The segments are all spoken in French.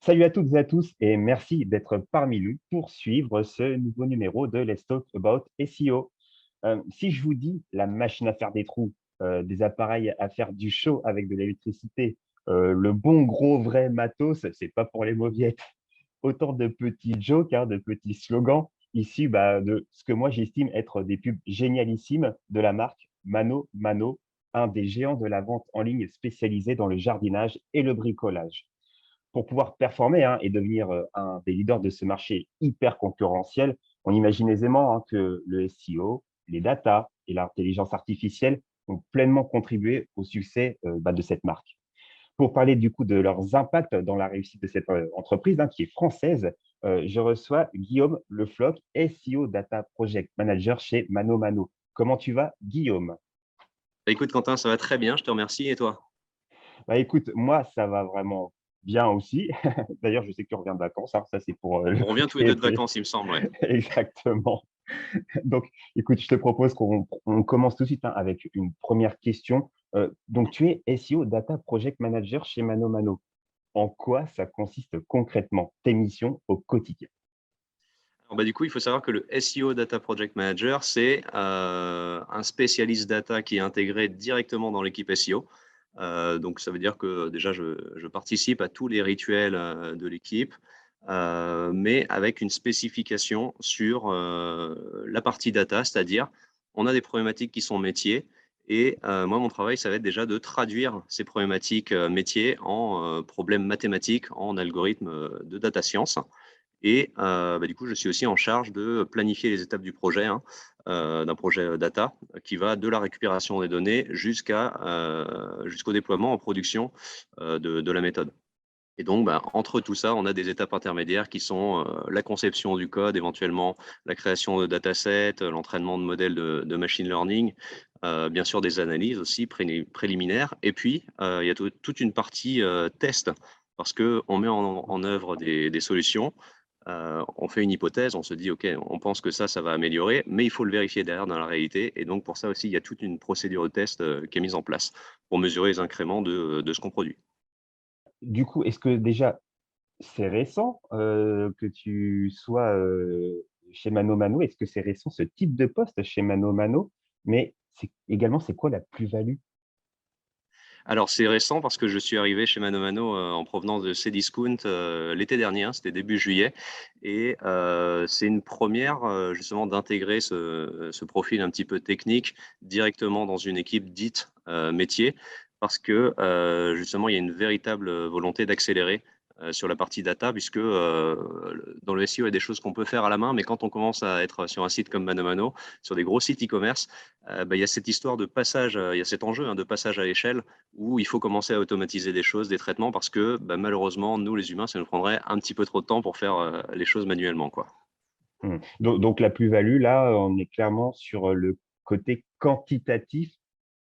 Salut à toutes et à tous et merci d'être parmi nous pour suivre ce nouveau numéro de Let's Talk About SEO. Si je vous dis la machine à faire des trous, des appareils à faire du chaud avec de l'électricité, le bon gros vrai matos, c'est pas pour les mauviettes. Autant de petits jokes, hein, de petits slogans issus de ce que moi j'estime être des pubs génialissimes de la marque Mano Mano, un des géants de la vente en ligne spécialisé dans le jardinage et le bricolage. Pour pouvoir performer, hein, et devenir un des leaders de ce marché hyper concurrentiel, on imagine aisément, hein, que le SEO, les data et l'intelligence artificielle ont pleinement contribué au succès de cette marque. Pour parler du coup de leurs impacts dans la réussite de cette entreprise, hein, qui est française, je reçois Guillaume Lefloc, SEO Data Project Manager chez Mano Mano. Comment tu vas, Guillaume? Bah, écoute, Quentin, ça va très bien, je te remercie. Et toi? Bah, écoute, moi, ça va vraiment bien aussi. D'ailleurs, je sais que tu reviens de vacances, hein, ça c'est pour le On revient tous les deux de côté. vacances, il me semble, ouais. Exactement. Donc, écoute, je te propose qu'on commence tout de suite, hein, avec une première question. Donc, tu es SEO Data Project Manager chez Mano Mano. En quoi ça consiste concrètement, tes missions au quotidien? Alors, bah, du coup, il faut savoir que le SEO Data Project Manager, c'est un spécialiste data qui est intégré directement dans l'équipe SEO. Donc, ça veut dire que déjà, je participe à tous les rituels de l'équipe, mais avec une spécification sur la partie data, c'est-à-dire on a des problématiques qui sont métiers. Et moi, mon travail, ça va être déjà de traduire ces problématiques métiers en problèmes mathématiques, en algorithmes de data science. Et du coup, je suis aussi en charge de planifier les étapes du projet, hein, d'un projet data qui va de la récupération des données jusqu'au déploiement en production de la méthode. Et donc, entre tout ça, on a des étapes intermédiaires qui sont la conception du code, éventuellement la création de datasets, l'entraînement de modèles de machine learning, bien sûr des analyses aussi préliminaires. Et puis, il y a toute une partie test, parce qu'on met en œuvre des solutions, on fait une hypothèse, on se dit, OK, on pense que ça va améliorer, mais il faut le vérifier derrière dans la réalité. Et donc, pour ça aussi, il y a toute une procédure de test qui est mise en place pour mesurer les incréments de ce qu'on produit. Du coup, est-ce que déjà c'est récent, que tu sois, chez Mano Mano? Est-ce que c'est récent ce type de poste chez Mano Mano? Mais c'est également, c'est quoi la plus-value? Alors, c'est récent parce que je suis arrivé chez Mano Mano, en provenance de Cdiscount, l'été dernier, hein, c'était début juillet. Et c'est une première, justement d'intégrer ce profil un petit peu technique directement dans une équipe dite, métier, parce que, justement, il y a une véritable, volonté d'accélérer, sur la partie data, puisque, dans le SEO, il y a des choses qu'on peut faire à la main, mais quand on commence à être sur un site comme Mano Mano, sur des gros sites e-commerce, il y a cette histoire de passage, il y a cet enjeu, hein, de passage à l'échelle, où il faut commencer à automatiser des choses, des traitements, parce que malheureusement, nous les humains, ça nous prendrait un petit peu trop de temps pour faire les choses manuellement, quoi. Mmh. Donc la plus-value là, on est clairement sur, le côté quantitatif.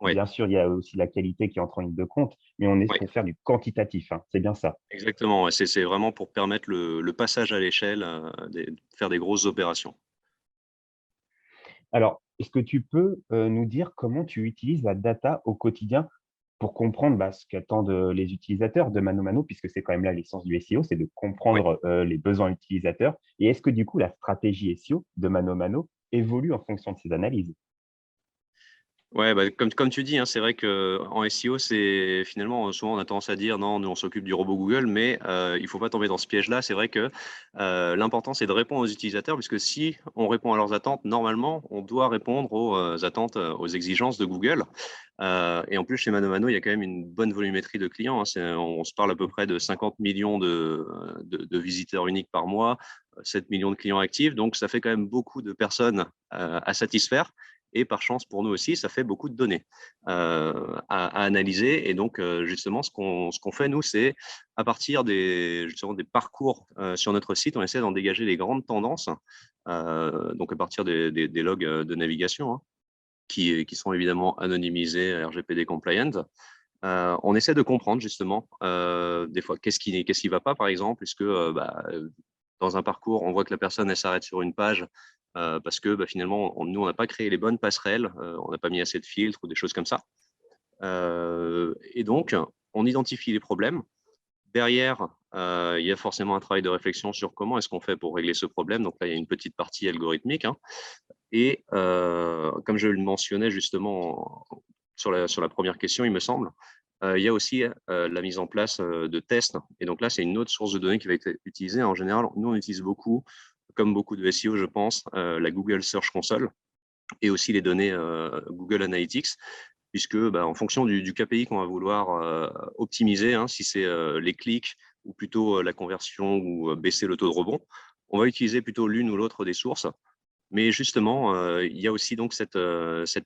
Oui, Bien sûr, il y a aussi la qualité qui entre en ligne de compte, mais on est oui, pour faire du quantitatif, hein, c'est bien ça? exactement. Ouais, c'est vraiment pour permettre le passage à l'échelle, faire des grosses opérations. Alors, est-ce que tu peux, nous dire comment tu utilises la data au quotidien pour comprendre, ce qu'attendent, les utilisateurs de Mano Mano? Puisque c'est quand même là l'essence du SEO, c'est de Oui. comprendre, les besoins utilisateurs. Et est-ce que du coup la stratégie SEO de Mano Mano évolue en fonction de ces analyses? Ouais, comme tu dis, hein, c'est vrai qu'en SEO, c'est finalement, souvent on a tendance à dire: «Non, nous on s'occupe du robot Google», mais il faut pas tomber dans ce piège-là. C'est vrai que, l'important c'est de répondre aux utilisateurs, puisque si on répond à leurs attentes, normalement, on doit répondre aux, attentes, aux exigences de Google. Et en plus chez Mano Mano, il y a quand même une bonne volumétrie de clients, hein. On se parle à peu près de 50 millions de visiteurs uniques par mois, 7 millions de clients actifs, donc ça fait quand même beaucoup de personnes, à satisfaire. Et par chance pour nous aussi, ça fait beaucoup de données à analyser. Et donc, justement, ce qu'on fait, nous, c'est à partir justement des parcours sur notre site, on essaie d'en dégager les grandes tendances. Donc, à partir des logs de navigation, hein, qui sont évidemment anonymisés, RGPD compliant. On essaie de comprendre justement des fois qu'est-ce qui va pas, par exemple. Est-ce que dans un parcours, on voit que la personne elle s'arrête sur une page parce que finalement, nous, on n'a pas créé les bonnes passerelles, on n'a pas mis assez de filtres ou des choses comme ça. Et donc, on identifie les problèmes. Derrière, il y a forcément un travail de réflexion sur comment est-ce qu'on fait pour régler ce problème. Donc là, il y a une petite partie algorithmique, hein. Et comme je le mentionnais justement sur la première question, il me semble, il y a aussi la mise en place de tests. Et donc là, c'est une autre source de données qui va être utilisée. En général, nous, on utilise beaucoup, comme beaucoup de SEO, je pense, la Google Search Console et aussi les données Google Analytics, puisque en fonction du KPI qu'on va vouloir optimiser, hein, si c'est les clics ou plutôt la conversion ou baisser le taux de rebond, on va utiliser plutôt l'une ou l'autre des sources. Mais justement, il y a aussi donc cette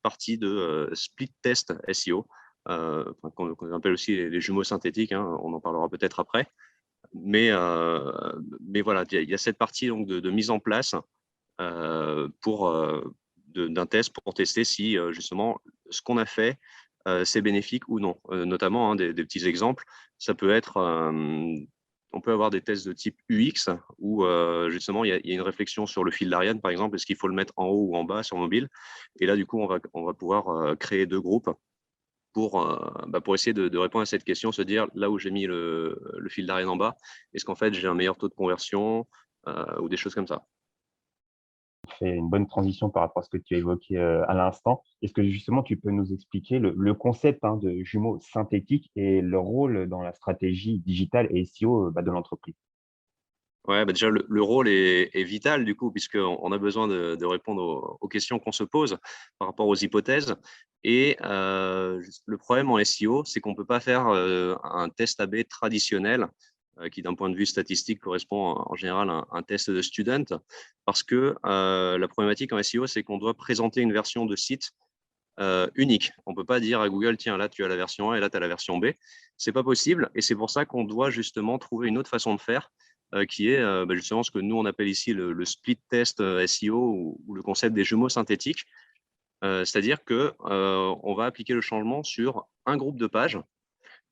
partie de split test SEO, qu'on appelle aussi les jumeaux synthétiques, hein, on en parlera peut-être après. Mais voilà, il y a cette partie donc de mise en place d'un test pour tester si justement ce qu'on a fait, c'est bénéfique ou non. Notamment, hein, des petits exemples, ça peut être, on peut avoir des tests de type UX où justement il y a une réflexion sur le fil d'Ariane, par exemple, est-ce qu'il faut le mettre en haut ou en bas sur mobile? Et là, du coup, on va pouvoir créer deux groupes pour essayer de répondre à cette question, se dire là où j'ai mis le fil d'Ariane en bas, est-ce qu'en fait j'ai un meilleur taux de conversion ou des choses comme ça. Fait une bonne transition par rapport à ce que tu as évoqué à l'instant. Est-ce que justement tu peux nous expliquer le concept hein, de jumeaux synthétiques et leur rôle dans la stratégie digitale et SEO de l'entreprise? Ouais, déjà, le rôle est vital, du coup, puisqu'on a besoin de répondre aux questions qu'on se pose par rapport aux hypothèses. Et le problème en SEO, c'est qu'on ne peut pas faire un test AB traditionnel qui, d'un point de vue statistique, correspond en général à un test de student, parce que la problématique en SEO, c'est qu'on doit présenter une version de site unique. On ne peut pas dire à Google, tiens, là, tu as la version 1 et là, tu as la version B. Ce n'est pas possible. Et c'est pour ça qu'on doit justement trouver une autre façon de faire qui est justement ce que nous, on appelle ici le split test SEO ou le concept des jumeaux synthétiques. C'est-à-dire qu'on va appliquer le changement sur un groupe de pages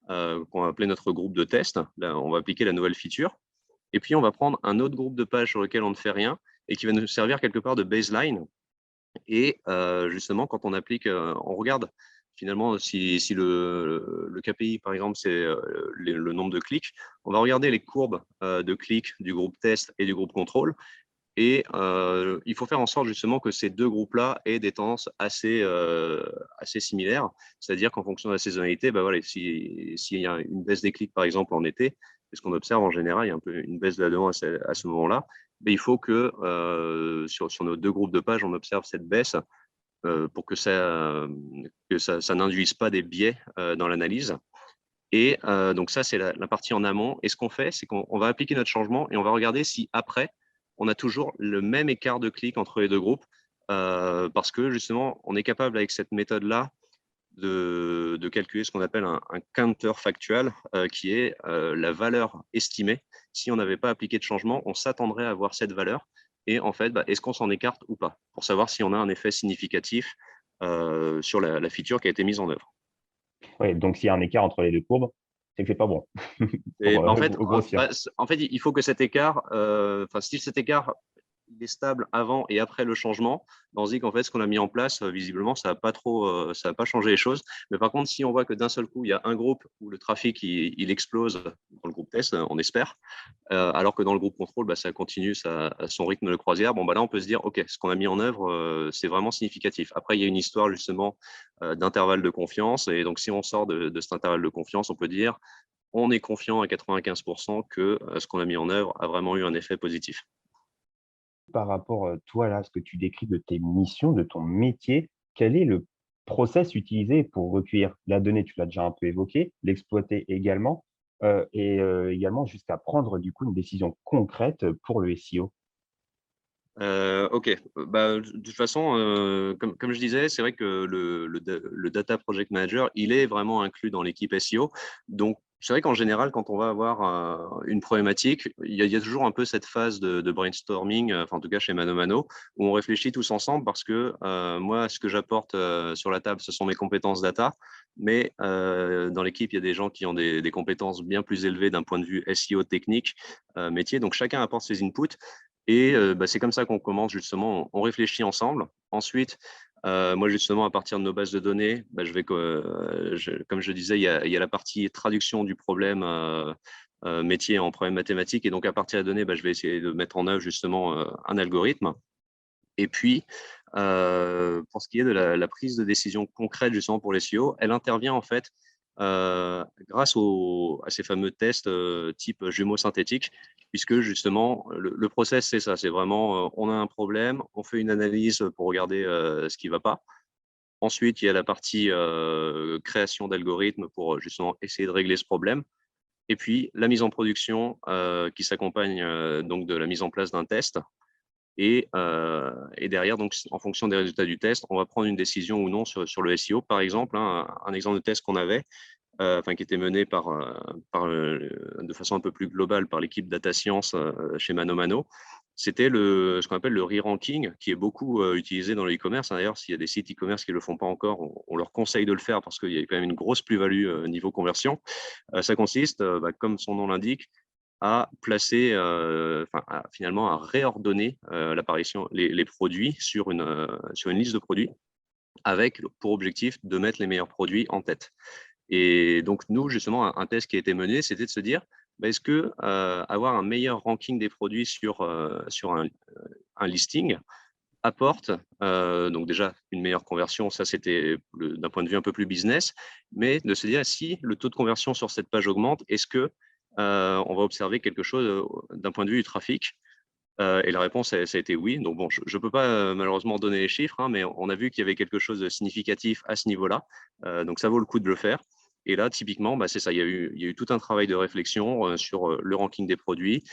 qu'on va appeler notre groupe de test. Là, on va appliquer la nouvelle feature. Et puis, on va prendre un autre groupe de pages sur lequel on ne fait rien et qui va nous servir quelque part de baseline. Et justement, quand on applique, on regarde finalement si le KPI, par exemple, c'est le nombre de clics, on va regarder les courbes de clics du groupe test et du groupe contrôle. Et il faut faire en sorte justement que ces deux groupes-là aient des tendances assez similaires. C'est-à-dire qu'en fonction de la saisonnalité, voilà, s'il y a une baisse des clics, par exemple, en été, c'est ce qu'on observe en général, il y a un peu une baisse de la demande à ce moment-là, mais il faut que sur nos deux groupes de pages, on observe cette baisse pour que ça n'induise pas des biais dans l'analyse. Et donc ça, c'est la partie en amont. Et ce qu'on fait, c'est qu'on va appliquer notre changement et on va regarder si après, on a toujours le même écart de clic entre les deux groupes, parce que justement, on est capable avec cette méthode-là de calculer ce qu'on appelle un counterfactual, qui est la valeur estimée. Si on n'avait pas appliqué de changement, on s'attendrait à avoir cette valeur. Et en fait, est-ce qu'on s'en écarte ou pas, pour savoir si on a un effet significatif sur la feature qui a été mise en œuvre. Ouais, donc s'il y a un écart entre les deux courbes, c'est que c'est pas bon Et pour grossir. en fait, il faut que cet écart, si cet écart il est stable avant et après le changement, on se dit qu'en fait, ce qu'on a mis en place, visiblement, ça n'a pas changé les choses. Mais par contre, si on voit que d'un seul coup, il y a un groupe où le trafic il explose dans le groupe test, on espère, alors que dans le groupe contrôle, ça continue à son rythme de croisière, là, on peut se dire, OK, ce qu'on a mis en œuvre, c'est vraiment significatif. Après, il y a une histoire justement d'intervalle de confiance. Et donc, si on sort de cet intervalle de confiance, on peut dire, on est confiant à 95% que ce qu'on a mis en œuvre a vraiment eu un effet positif. Par rapport, toi, là, ce que tu décris de tes missions, de ton métier, quel est le process utilisé pour recueillir la donnée? Tu l'as déjà un peu évoqué, l'exploiter également, et également jusqu'à prendre du coup une décision concrète pour le SEO? OK, de toute façon, comme je disais, c'est vrai que le data project manager, il est vraiment inclus dans l'équipe SEO. Donc c'est vrai qu'en général, quand on va avoir, une problématique, il y a toujours un peu cette phase de brainstorming, enfin en tout cas chez Mano Mano, où on réfléchit tous ensemble parce que, moi, ce que j'apporte, sur la table, ce sont mes compétences data. Mais, dans l'équipe, il y a des gens qui ont des compétences bien plus élevées d'un point de vue SEO technique, métier. Donc chacun apporte ses inputs. Et c'est comme ça qu'on commence justement, on réfléchit ensemble. Ensuite, moi justement à partir de nos bases de données, je vais comme je disais, il y a la partie traduction du problème, métier en problème mathématique. Et donc, à partir des données, je vais essayer de mettre en œuvre justement un algorithme. Et puis, pour ce qui est de la prise de décision concrète justement pour les SEO, elle intervient en fait grâce à ces fameux tests type jumeaux synthétiques, puisque justement, le process, c'est ça, c'est vraiment, on a un problème, on fait une analyse pour regarder ce qui ne va pas. Ensuite, il y a la partie création d'algorithmes pour justement essayer de régler ce problème. Et puis, la mise en production qui s'accompagne donc de la mise en place d'un test. Et derrière, donc, en fonction des résultats du test, on va prendre une décision ou non sur le SEO. Par exemple, un exemple de test qu'on avait, qui était mené de façon un peu plus globale par l'équipe Data Science chez ManoMano, c'était ce qu'on appelle le re-ranking, qui est beaucoup utilisé dans le e-commerce. D'ailleurs, s'il y a des sites e-commerce qui ne le font pas encore, on leur conseille de le faire parce qu'il y a quand même une grosse plus-value niveau conversion. Ça consiste, comme son nom l'indique, à placer, finalement à réordonner les produits sur une liste de produits avec pour objectif de mettre les meilleurs produits en tête. Et donc, nous, justement, un test qui a été mené, c'était de se dire, est-ce que avoir un meilleur ranking des produits sur un listing apporte donc déjà une meilleure conversion, ça c'était d'un point de vue un peu plus business, mais de se dire si le taux de conversion sur cette page augmente, est-ce que on va observer quelque chose d'un point de vue du trafic? Et la réponse, ça a été oui. Donc bon, je ne peux pas malheureusement donner les chiffres, mais on a vu qu'il y avait quelque chose de significatif à ce niveau-là. Donc ça vaut le coup de le faire. Et là, typiquement, c'est ça, il y a eu tout un travail de réflexion sur le ranking des produits,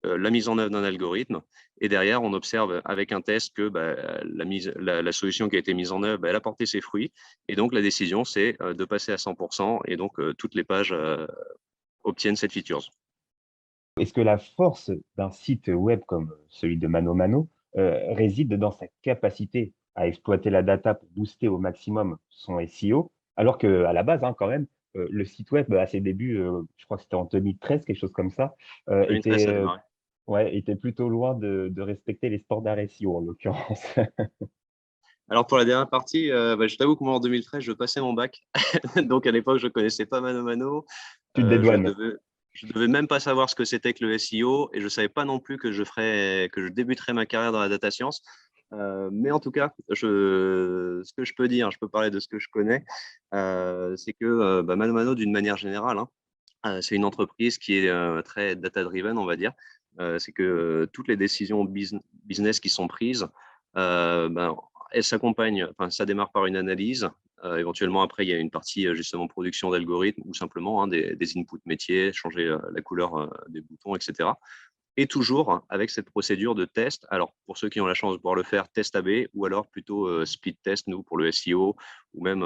la mise en œuvre d'un algorithme. Et derrière, on observe avec un test que la solution qui a été mise en œuvre, elle a porté ses fruits. Et donc, la décision, c'est de passer à 100%. Et donc, toutes les pages obtiennent cette feature. Est-ce que la force d'un site web comme celui de ManoMano réside dans sa capacité à exploiter la data pour booster au maximum son SEO, alors qu'à la base, quand même, le site web, à ses débuts, je crois que c'était en 2013, quelque chose comme ça, 2013, ça a était, démarré. ouais, était plutôt loin de respecter les standards SEO, en l'occurrence. Alors pour la dernière partie, je t'avoue que moi en 2013, je passais mon bac. Donc à l'époque, je ne connaissais pas ManoMano. Tu te Je dédouanes. devais même pas savoir ce que c'était que le SEO et je ne savais pas non plus que je débuterais ma carrière dans la data science. Mais en tout cas, ce que je peux dire, je peux parler de ce que je connais, c'est que ManoMano, d'une manière générale, c'est une entreprise qui est très data-driven, on va dire. C'est que toutes les décisions business qui sont prises, elles s'accompagnent, ça démarre par une analyse. Éventuellement, après, il y a une partie justement production d'algorithmes ou simplement des inputs métiers, changer la couleur des boutons, etc. Et toujours avec cette procédure de test. Alors, pour ceux qui ont la chance de pouvoir le faire, test AB ou alors plutôt split test, nous, pour le SEO, ou même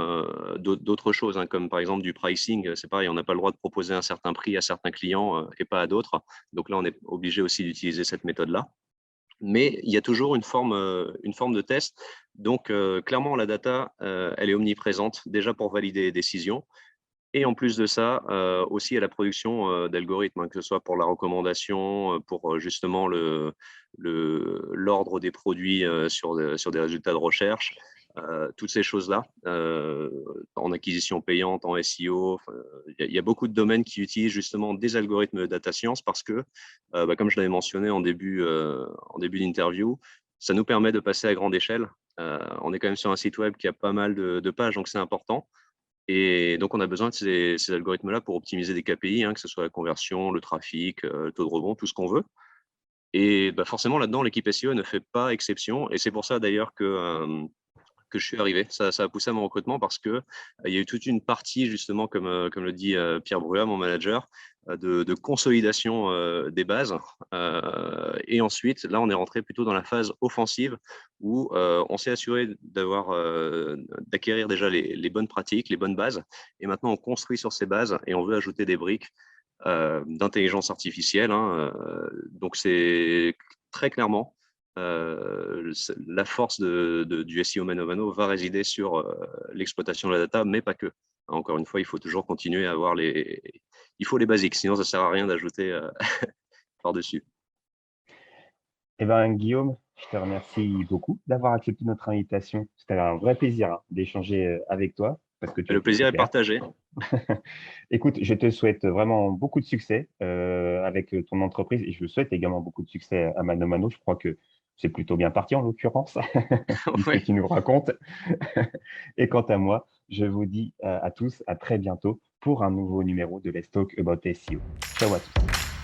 d'autres choses, comme par exemple du pricing. C'est pareil, on n'a pas le droit de proposer un certain prix à certains clients et pas à d'autres. Donc là, on est obligé aussi d'utiliser cette méthode-là. Mais il y a toujours une forme de test. Donc, clairement, la data, elle est omniprésente, déjà pour valider les décisions. Et en plus de ça, aussi à la production d'algorithmes, que ce soit pour la recommandation, pour justement l'ordre des produits sur des résultats de recherche, toutes ces choses-là, en acquisition payante, en SEO. Il y a beaucoup de domaines qui utilisent justement des algorithmes de data science parce que, comme je l'avais mentionné en début d'interview, ça nous permet de passer à grande échelle. On est quand même sur un site web qui a pas mal de pages, donc c'est important. Et donc, on a besoin de ces algorithmes-là pour optimiser des KPI, que ce soit la conversion, le trafic, le taux de rebond, tout ce qu'on veut. Et forcément, là-dedans, l'équipe SEO ne fait pas exception. Et c'est pour ça, d'ailleurs, que je suis arrivé. Ça a poussé à mon recrutement parce qu'il y a eu toute une partie, justement, comme le dit Pierre Brua, mon manager, de consolidation des bases. Et ensuite, là, on est rentré plutôt dans la phase offensive où on s'est assuré d'acquérir déjà les bonnes pratiques, les bonnes bases. Et maintenant, on construit sur ces bases et on veut ajouter des briques d'intelligence artificielle. Donc, c'est très clairement la force du SEO ManoMano va résider sur l'exploitation de la data, mais pas que. Encore une fois, il faut toujours continuer à avoir il faut les basiques, sinon ça ne sert à rien d'ajouter par-dessus. Eh bien, Guillaume, je te remercie beaucoup d'avoir accepté notre invitation. C'était un vrai plaisir d'échanger avec toi parce que tu as Le été plaisir est super. partagé. Écoute, je te souhaite vraiment beaucoup de succès avec ton entreprise et je souhaite également beaucoup de succès à Mano Mano. Je crois que c'est plutôt bien parti en l'occurrence, vu ce que Ouais. tu nous racontes. Et quant à moi, je vous dis à tous à très bientôt pour un nouveau numéro de Let's Talk About SEO. Ciao à tous.